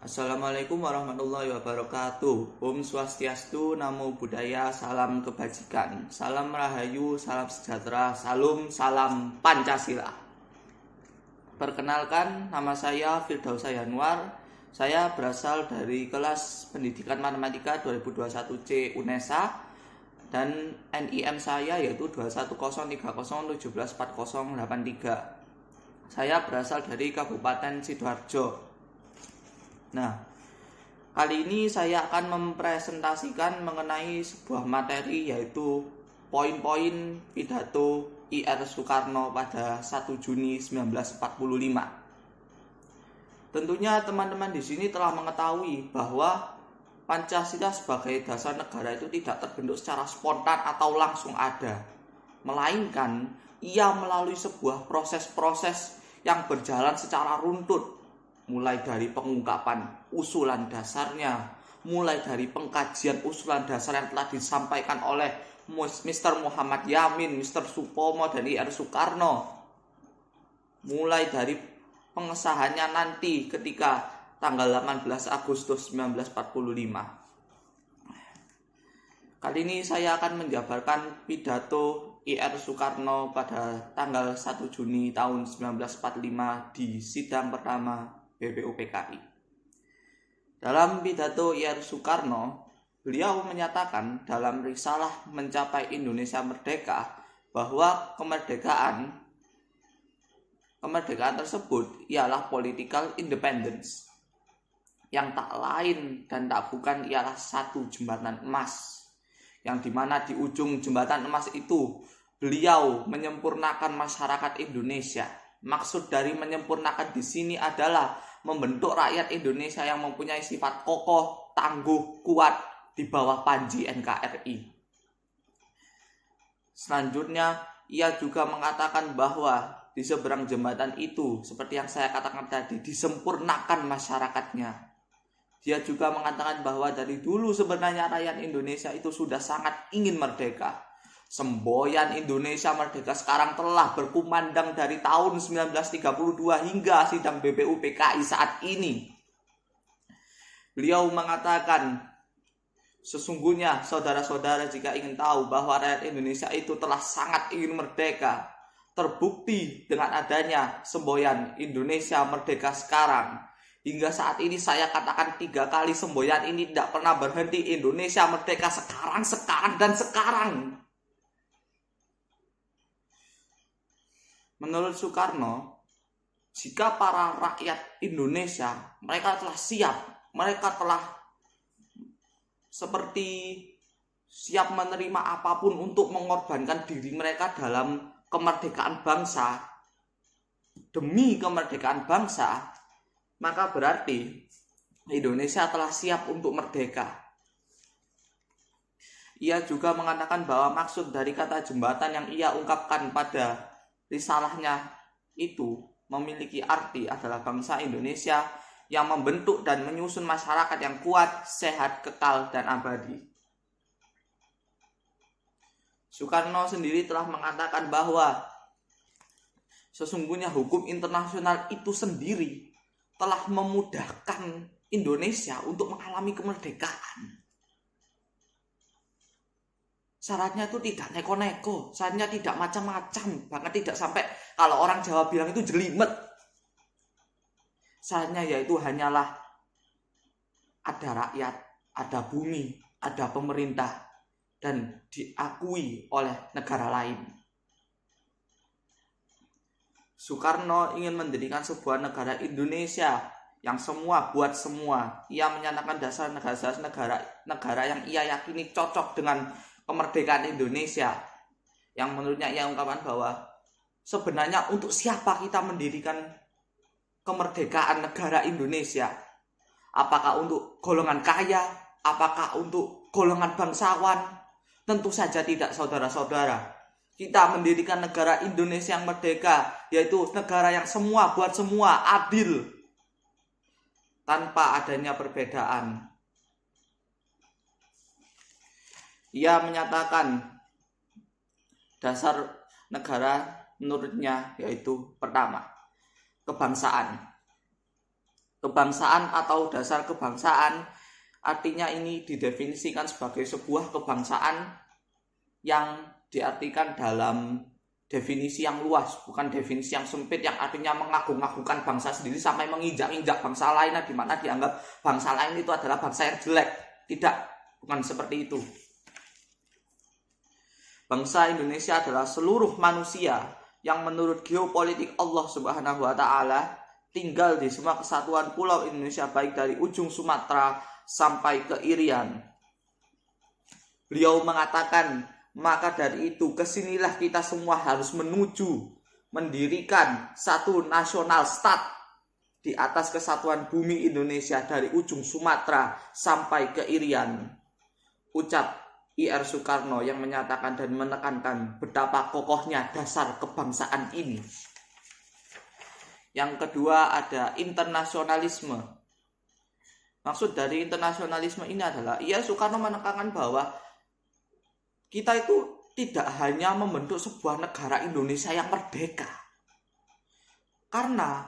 Assalamualaikum warahmatullahi wabarakatuh. Om Swastiastu, Namo Buddhaya, salam kebajikan, salam rahayu, salam sejahtera, salam Pancasila. Perkenalkan, nama saya Firdausa Yanuar. Saya berasal dari kelas Pendidikan Matematika 2021C UNESA dan NIM saya yaitu 21030174083. Saya berasal dari Kabupaten Sidoarjo. Nah, kali ini saya akan mempresentasikan mengenai sebuah materi yaitu poin-poin pidato IR Soekarno pada 1 Juni 1945. Tentunya teman-teman di sini telah mengetahui bahwa Pancasila sebagai dasar negara itu tidak terbentuk secara spontan atau langsung ada, melainkan ia melalui sebuah proses-proses yang berjalan secara runtut, mulai dari pengungkapan usulan dasarnya, mulai dari pengkajian usulan dasar yang telah disampaikan oleh Mr. Muhammad Yamin, Mr. Supomo, dan IR Soekarno, mulai dari pengesahannya nanti ketika tanggal 18 Agustus 1945. Kali ini saya akan menjabarkan pidato IR Soekarno pada tanggal 1 Juni tahun 1945 di sidang pertama BPUPKI. Dalam pidato IR Soekarno, beliau menyatakan dalam risalah Mencapai Indonesia Merdeka bahwa kemerdekaan tersebut ialah political independence, yang tak lain dan tak bukan ialah satu jembatan emas, yang dimana di ujung jembatan emas itu beliau menyempurnakan masyarakat Indonesia. Maksud dari menyempurnakan di sini adalah membentuk rakyat Indonesia yang mempunyai sifat kokoh, tangguh, kuat di bawah panji NKRI. Selanjutnya, ia juga mengatakan bahwa di seberang jembatan itu, seperti yang saya katakan tadi, disempurnakan masyarakatnya. Dia juga mengatakan bahwa dari dulu sebenarnya rakyat Indonesia itu sudah sangat ingin merdeka. Semboyan Indonesia merdeka sekarang telah berkumandang dari tahun 1932 hingga sidang BPUPKI saat ini. Beliau mengatakan, sesungguhnya saudara-saudara jika ingin tahu bahwa rakyat Indonesia itu telah sangat ingin merdeka, terbukti dengan adanya semboyan Indonesia merdeka sekarang. Hingga saat ini saya katakan 3 kali semboyan ini tidak pernah berhenti. Indonesia merdeka sekarang, dan sekarang. Menurut Soekarno, jika para rakyat Indonesia, mereka telah siap, mereka telah seperti siap menerima apapun untuk mengorbankan diri mereka dalam kemerdekaan bangsa, demi kemerdekaan bangsa, maka berarti Indonesia telah siap untuk merdeka. Ia juga mengatakan bahwa maksud dari kata jembatan yang ia ungkapkan pada risalahnya itu memiliki arti adalah bangsa Indonesia yang membentuk dan menyusun masyarakat yang kuat, sehat, kekal, dan abadi. Soekarno sendiri telah mengatakan bahwa sesungguhnya hukum internasional itu sendiri telah memudahkan Indonesia untuk mengalami kemerdekaan. Syaratnya itu tidak neko-neko, syaratnya tidak macam-macam, bahkan tidak sampai kalau orang Jawa bilang itu jelimet. Syaratnya yaitu hanyalah ada rakyat, ada bumi, ada pemerintah, dan diakui oleh negara lain. Soekarno ingin mendirikan sebuah negara Indonesia yang semua buat semua. Ia menyatakan dasar negara yang ia yakini cocok dengan kemerdekaan Indonesia, yang menurutnya ia ungkapkan bahwa sebenarnya untuk siapa kita mendirikan kemerdekaan negara Indonesia? Apakah untuk golongan kaya? Apakah untuk golongan bangsawan? Tentu saja tidak, saudara-saudara. Kita mendirikan negara Indonesia yang merdeka, yaitu negara yang semua buat semua, adil, tanpa adanya perbedaan. Ia menyatakan dasar negara menurutnya yaitu pertama, kebangsaan. Kebangsaan atau dasar kebangsaan artinya ini didefinisikan sebagai sebuah kebangsaan yang diartikan dalam definisi yang luas, bukan definisi yang sempit yang artinya mengagung-agungkan bangsa sendiri sampai menginjak-injak bangsa lain, di mana dianggap bangsa lain itu adalah bangsa yang jelek. Tidak, bukan seperti itu. Bangsa Indonesia adalah seluruh manusia yang menurut geopolitik Allah Subhanahu wa taala tinggal di semua kesatuan pulau Indonesia, baik dari ujung Sumatera sampai ke Irian. Beliau mengatakan, maka dari itu kesinilah kita semua harus menuju mendirikan satu nasional state di atas kesatuan bumi Indonesia dari ujung Sumatera sampai ke Irian. Ucap I.R. Soekarno yang menyatakan dan menekankan betapa kokohnya dasar kebangsaan ini. Yang kedua ada internasionalisme. Maksud dari internasionalisme ini adalah I.R. Soekarno menekankan bahwa kita itu tidak hanya membentuk sebuah negara Indonesia yang merdeka. Karena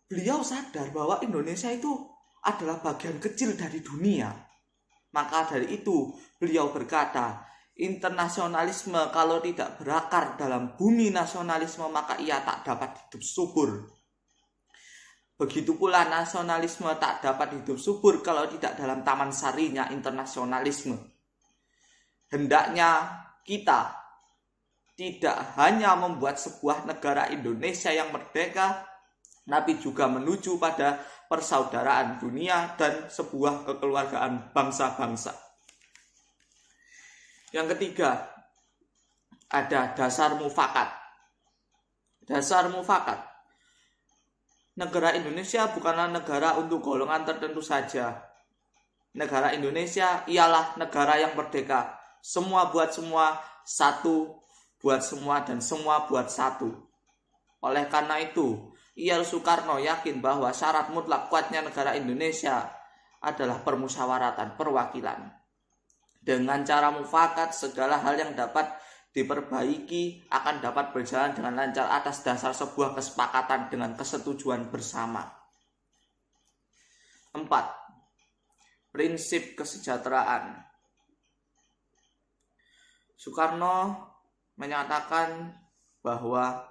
beliau sadar bahwa Indonesia itu adalah bagian kecil dari dunia. Maka dari itu beliau berkata, internasionalisme kalau tidak berakar dalam bumi nasionalisme maka ia tak dapat hidup subur. Begitu pula nasionalisme tak dapat hidup subur kalau tidak dalam taman sarinya internasionalisme. Hendaknya kita tidak hanya membuat sebuah negara Indonesia yang merdeka, tapi juga menuju pada persaudaraan dunia dan sebuah kekeluargaan bangsa-bangsa. Yang ketiga, ada dasar mufakat. Dasar mufakat. Negara Indonesia bukanlah negara untuk golongan tertentu saja. Negara Indonesia ialah negara yang merdeka. Semua buat semua, satu buat semua, dan semua buat satu. Oleh karena itu, I.R. Soekarno yakin bahwa syarat mutlak kuatnya negara Indonesia adalah permusyawaratan, perwakilan. Dengan cara mufakat, segala hal yang dapat diperbaiki akan dapat berjalan dengan lancar atas dasar sebuah kesepakatan dengan kesetujuan bersama. 4. Prinsip kesejahteraan. Soekarno menyatakan bahwa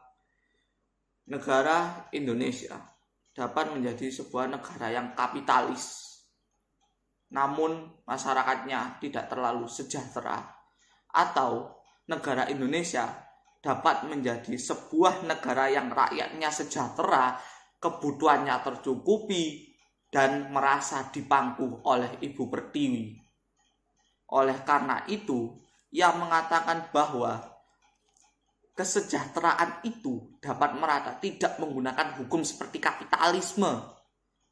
negara Indonesia dapat menjadi sebuah negara yang kapitalis, namun masyarakatnya tidak terlalu sejahtera, atau negara Indonesia dapat menjadi sebuah negara yang rakyatnya sejahtera, kebutuhannya tercukupi, dan merasa dipangku oleh Ibu Pertiwi. Oleh karena itu, ia mengatakan bahwa kesejahteraan itu dapat merata tidak menggunakan hukum seperti kapitalisme,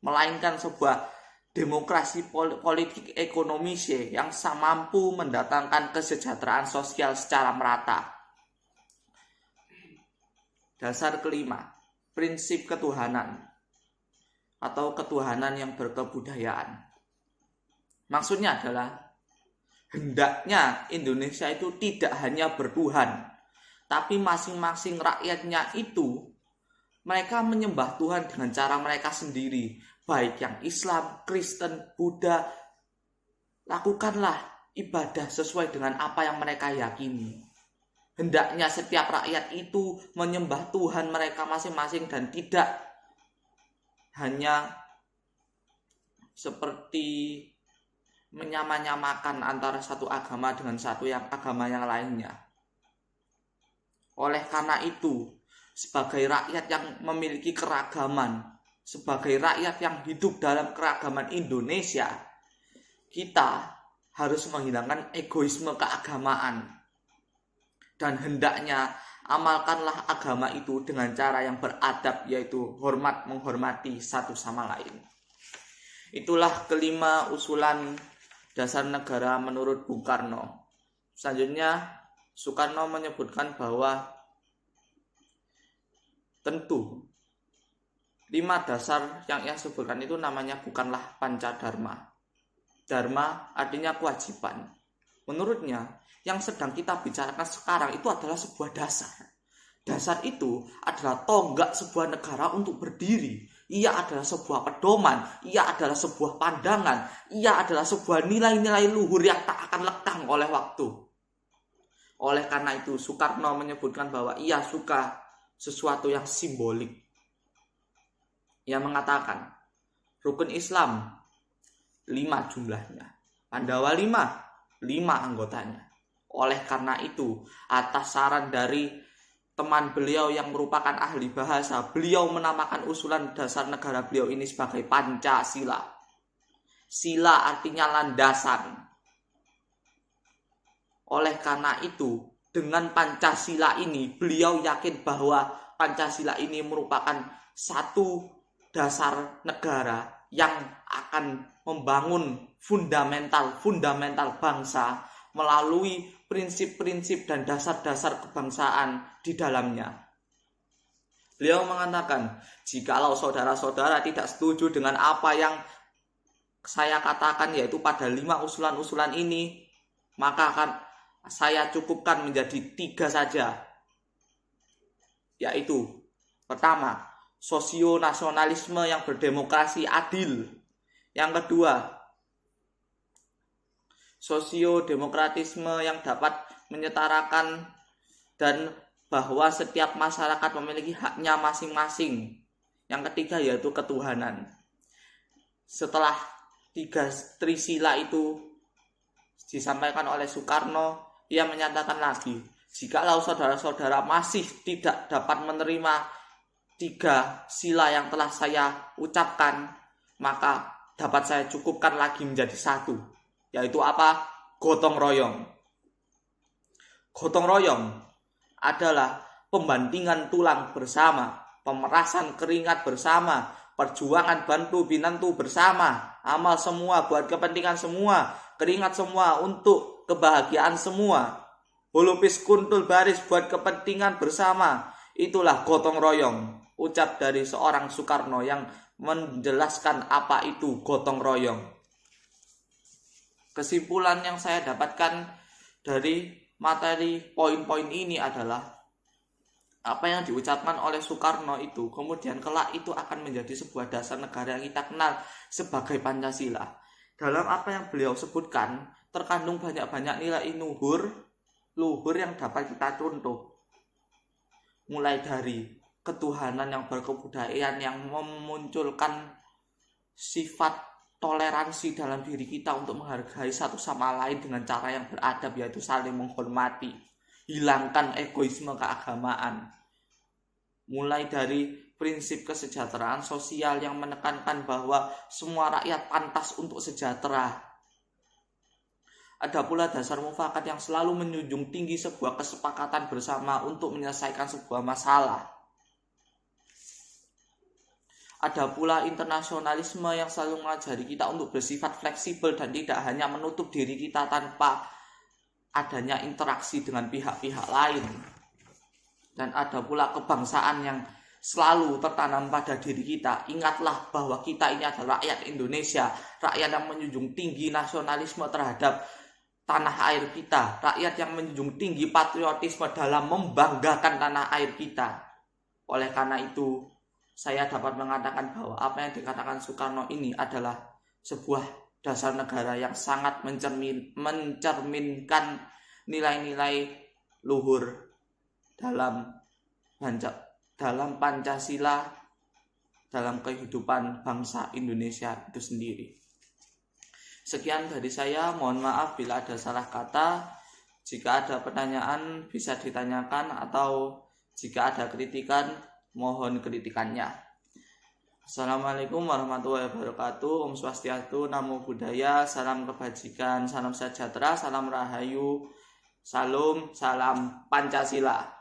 melainkan sebuah demokrasi politik ekonomi yang mampu mendatangkan kesejahteraan sosial secara merata. Dasar kelima, prinsip ketuhanan atau ketuhanan yang berkebudayaan. Maksudnya adalah hendaknya Indonesia itu tidak hanya bertuhan, tapi masing-masing rakyatnya itu mereka menyembah Tuhan dengan cara mereka sendiri. Baik yang Islam, Kristen, Buddha, lakukanlah ibadah sesuai dengan apa yang mereka yakini. Hendaknya setiap rakyat itu menyembah Tuhan mereka masing-masing dan tidak hanya seperti menyamanyamakan antara satu agama dengan agama yang lainnya. Oleh karena itu, sebagai rakyat yang memiliki keragaman, sebagai rakyat yang hidup dalam keragaman Indonesia, kita harus menghilangkan egoisme keagamaan. Dan hendaknya amalkanlah agama itu dengan cara yang beradab, yaitu menghormati satu sama lain. Itulah kelima usulan dasar negara menurut Bung Karno. Selanjutnya, Soekarno menyebutkan bahwa tentu 5 dasar yang ia sebutkan itu namanya bukanlah pancadharma. Dharma artinya kewajiban. Menurutnya, yang sedang kita bicarakan sekarang itu adalah sebuah dasar. Dasar itu adalah tonggak sebuah negara untuk berdiri. ia adalah sebuah pedoman, ia adalah sebuah pandangan, ia adalah sebuah nilai-nilai luhur yang tak akan lekang oleh waktu. Oleh karena itu, Soekarno menyebutkan bahwa ia suka sesuatu yang simbolik. Ia mengatakan, rukun Islam 5 jumlahnya, Pandawa 5 anggotanya. Oleh karena itu, atas saran dari teman beliau yang merupakan ahli bahasa, beliau menamakan usulan dasar negara beliau ini sebagai Pancasila. Sila artinya landasan. Oleh karena itu, dengan Pancasila ini, beliau yakin bahwa Pancasila ini merupakan satu dasar negara yang akan membangun fundamental bangsa melalui prinsip-prinsip dan dasar-dasar kebangsaan di dalamnya. Beliau mengatakan, jikalau saudara-saudara tidak setuju dengan apa yang saya katakan, yaitu pada 5 usulan-usulan ini, maka akan saya cukupkan menjadi 3 saja. Yaitu, pertama, sosionasionalisme yang berdemokrasi adil. Yang kedua, sosiodemokratisme yang dapat menyetarakan dan bahwa setiap masyarakat memiliki haknya masing-masing. Yang ketiga yaitu ketuhanan. Setelah 3 trisila itu disampaikan oleh Soekarno, ia menyatakan lagi, jikalau saudara-saudara masih tidak dapat menerima 3 sila yang telah saya ucapkan, maka dapat saya cukupkan lagi menjadi 1. Yaitu apa? Gotong royong. Gotong royong adalah pembandingan tulang bersama, pemerasan keringat bersama, perjuangan bantu binantu bersama, amal semua buat kepentingan semua, keringat semua untuk kebahagiaan semua, hulupis kuntul baris buat kepentingan bersama. Itulah gotong royong, ucap dari seorang Soekarno yang menjelaskan apa itu gotong royong. Kesimpulan yang saya dapatkan dari materi poin-poin ini adalah apa yang diucapkan oleh Soekarno itu kemudian kelak itu akan menjadi sebuah dasar negara yang kita kenal sebagai Pancasila. Dalam apa yang beliau sebutkan terkandung banyak-banyak nilai luhur yang dapat kita contoh. Mulai dari ketuhanan yang berkebudayaan yang memunculkan sifat toleransi dalam diri kita untuk menghargai satu sama lain dengan cara yang beradab, yaitu saling menghormati. Hilangkan egoisme keagamaan. Mulai dari prinsip kesejahteraan sosial yang menekankan bahwa semua rakyat pantas untuk sejahtera. Ada pula dasar mufakat yang selalu menjunjung tinggi sebuah kesepakatan bersama untuk menyelesaikan sebuah masalah. Ada pula internasionalisme yang selalu mengajari kita untuk bersifat fleksibel dan tidak hanya menutup diri kita tanpa adanya interaksi dengan pihak-pihak lain. Dan ada pula kebangsaan yang selalu tertanam pada diri kita. Ingatlah bahwa kita ini adalah rakyat Indonesia, rakyat yang menjunjung tinggi nasionalisme terhadap tanah air kita, rakyat yang menjunjung tinggi patriotisme dalam membanggakan tanah air kita. Oleh karena itu, saya dapat mengatakan bahwa apa yang dikatakan Soekarno ini adalah sebuah dasar negara yang sangat mencerminkan nilai-nilai luhur dalam Pancasila, dalam kehidupan bangsa Indonesia itu sendiri. Sekian dari saya, mohon maaf bila ada salah kata. Jika ada pertanyaan bisa ditanyakan, atau jika ada kritikan, mohon kritikannya. Assalamualaikum warahmatullahi wabarakatuh. Om Swastiastu, Namo Buddhaya, salam kebajikan, salam sejahtera, salam rahayu, salam Pancasila.